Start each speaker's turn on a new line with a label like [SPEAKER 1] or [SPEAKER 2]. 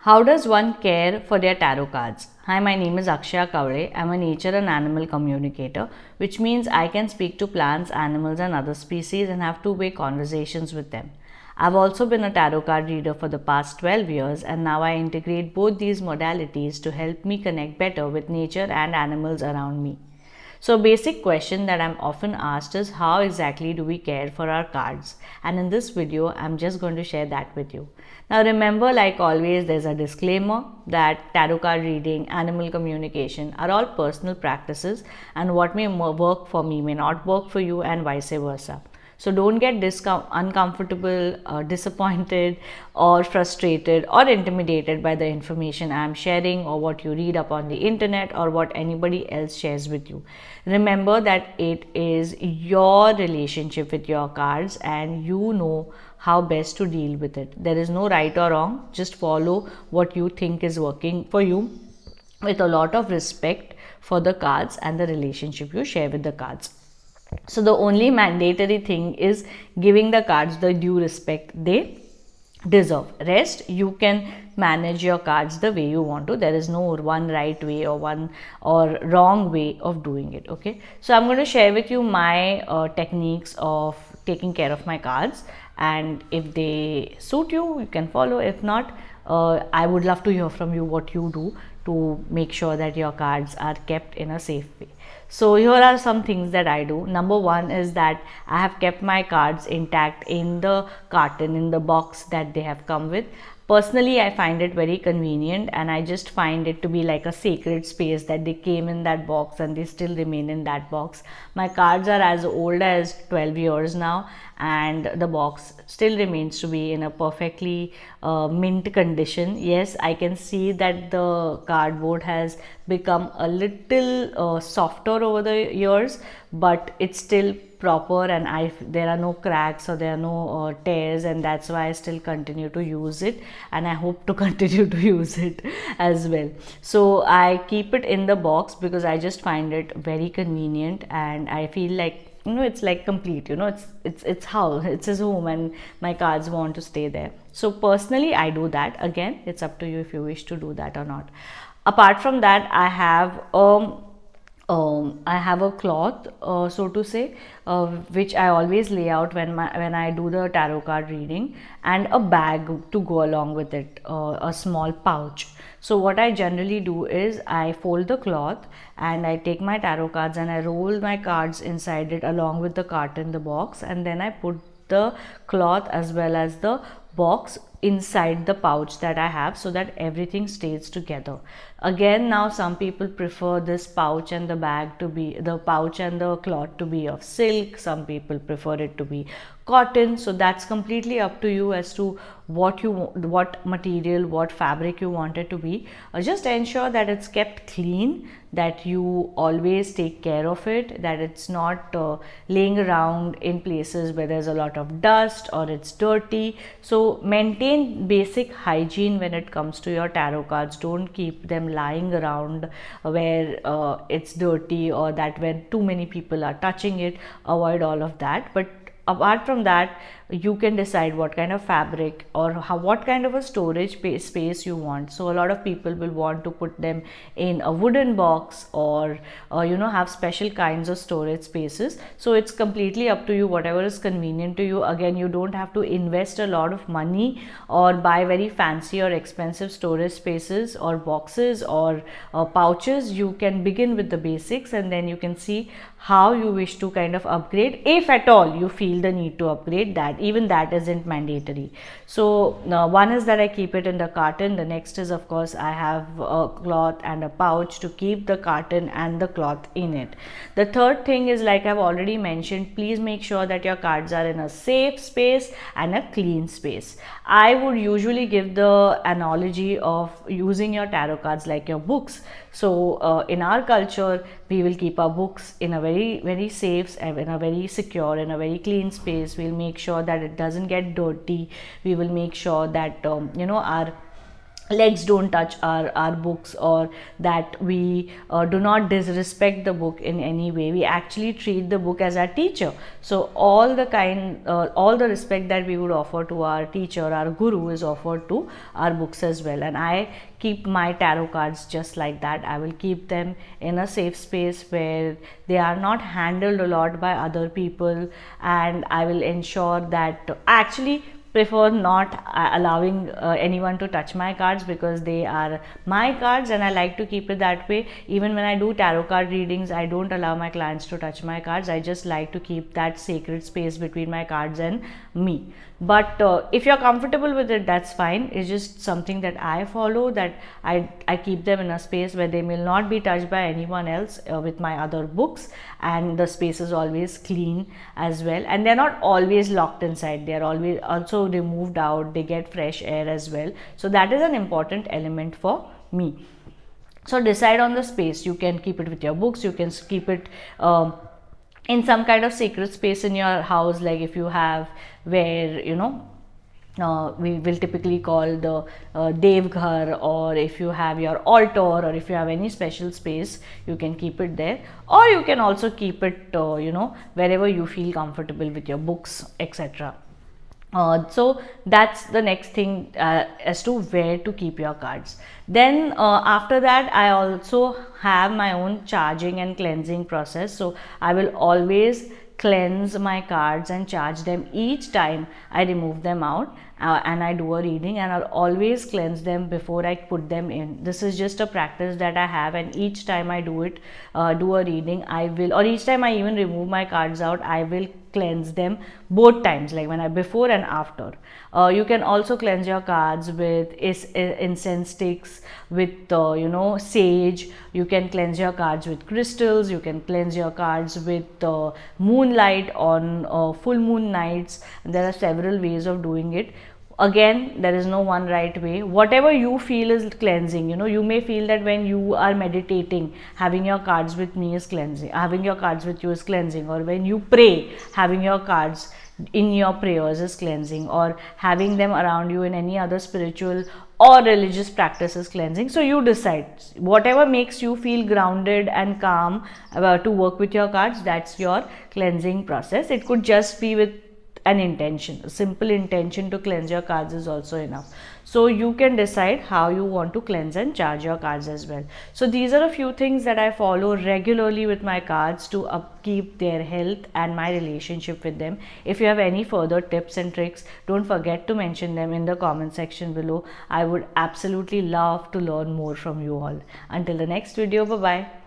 [SPEAKER 1] How does one care for their tarot cards? Hi, my name is Akshaya. I'm a nature and animal communicator, which means I can speak to plants, animals, and other species and have two-way conversations with them. I've also been a tarot card reader for the past 12 years, and now I integrate both these modalities to help me connect better with nature and animals around me. So, basic question that I'm often asked is how exactly do we care for our cards? And in this video, I'm just going to share that with you. Now, remember, like always, there's a disclaimer that tarot card reading, animal communication are all personal practices, and what may work for me may not work for you, and vice versa. So don't get uncomfortable, disappointed, or frustrated or intimidated by the information I am sharing or what you read up on the internet or what anybody else shares with you. Remember that it is your relationship with your cards and you know how best to deal with it. There is no right or wrong, just follow what you think is working for you with a lot of respect for the cards and the relationship you share with the cards. So the only mandatory thing is giving the cards the due respect they deserve. Rest, you can manage your cards the way you want to. There is no one right way or one or wrong way of doing it. Okay, so I'm going to share with you my techniques of taking care of my cards, and if they suit you, you can follow. If not, I would love to hear from you what you do to make sure that your cards are kept in a safe way. So here are some things that I do. Number one is that I have kept my cards intact in the carton, in the box that they have come with. Personally, I find it very convenient and I just find it to be like a sacred space that they came in that box and they still remain in that box. My cards are as old as 12 years now, and the box still remains to be in a perfectly mint condition. Yes, I can see that the cardboard has become a little softer over the years, but it's still proper, and there are no cracks or there are no tears, and that's why I still continue to use it, and I hope to continue to use it as well. So I keep it in the box because I just find it very convenient, and I feel like, it's like complete, it's house, it's his home, and my cards want to stay there. So personally, I do that. Again, it's up to you if you wish to do that or not. Apart from that, I have a cloth, so to say, which I always lay out when I do the tarot card reading, and a bag to go along with it, a small pouch. So what I generally do is I fold the cloth and I take my tarot cards and I roll my cards inside it along with the carton, the box, and then I put the cloth as well as the box inside the pouch that I have so that everything stays together. Again, now some people prefer this pouch and the pouch and the cloth to be of silk. Some people prefer it to be cotton. So that's completely up to you as to what material, what fabric you want it to be. Just ensure that it's kept clean, that you always take care of it, that it's not laying around in places where there's a lot of dust or it's dirty. So maintain basic hygiene when it comes to your tarot cards. Don't keep them lying around where it's dirty or that where too many people are touching it. Avoid all of that. But apart from that, you can decide what kind of fabric or what kind of a storage space you want. So a lot of people will want to put them in a wooden box or have special kinds of storage spaces. So it's completely up to you, whatever is convenient to you. Again, you don't have to invest a lot of money or buy very fancy or expensive storage spaces or boxes or pouches. You can begin with the basics and then you can see how you wish to kind of upgrade, if at all you feel the need to upgrade. That even that isn't mandatory. So one is that I keep it in the carton. The next is, of course, I have a cloth and a pouch to keep the carton and the cloth in it. The third thing is, like I've already mentioned, please make sure that your cards are in a safe space and a clean space. I would usually give the analogy of using your tarot cards like your books. So in our culture, we will keep our books in a very safe, in a very secure, in a very clean space. We'll make sure that it doesn't get dirty. We will make sure that our legs don't touch our books, or that we do not disrespect the book in any way. We actually treat the book as our teacher. So all the respect that we would offer to our teacher, our guru, is offered to our books as well. And I keep my tarot cards just like that. I will keep them in a safe space where they are not handled a lot by other people, and I will ensure that actually prefer not allowing anyone to touch my cards, because they are my cards and I like to keep it that way. Even when I do tarot card readings, I don't allow my clients to touch my cards. I just like to keep that sacred space between my cards and me. But if you're comfortable with it, that's fine. It's just something that I follow, that I keep them in a space where they will not be touched by anyone else with my other books, and the space is always clean as well, and they're not always locked inside. They're always also removed out. They get fresh air as well. So that is an important element for me. So decide on the space. You can keep it with your books, you can keep it in some kind of sacred space in your house, like if you have, where we will typically call the Devghar, or if you have your altar, or if you have any special space, you can keep it there. Or you can also keep it wherever you feel comfortable with your books, etc. So that's the next thing as to where to keep your cards. Then after that, I also have my own charging and cleansing process. So I will always cleanse my cards and charge them each time I remove them out, and I do a reading, and I'll always cleanse them before I put them in. This is just a practice that I have, and each time I do it, do a reading, I will, or each time I even remove my cards out, I will cleanse them both times, like when I before and after. You can also cleanse your cards with incense sticks, with sage. You can cleanse your cards with crystals. You can cleanse your cards with moonlight on full moon nights. There are several ways of doing it. Again, there is no one right way. Whatever you feel is cleansing. You may feel that when you are meditating, having your cards with me is cleansing, having your cards with you is cleansing, or when you pray, having your cards in your prayers is cleansing, or having them around you in any other spiritual or religious practice is cleansing. So you decide whatever makes you feel grounded and calm to work with your cards. That's your cleansing process. It could just be with an intention. A simple intention to cleanse your cards is also enough. So you can decide how you want to cleanse and charge your cards as well. So these are a few things that I follow regularly with my cards to upkeep their health and my relationship with them. If you have any further tips and tricks, don't forget to mention them in the comment section below. I would absolutely love to learn more from you all. Until the next video, bye bye.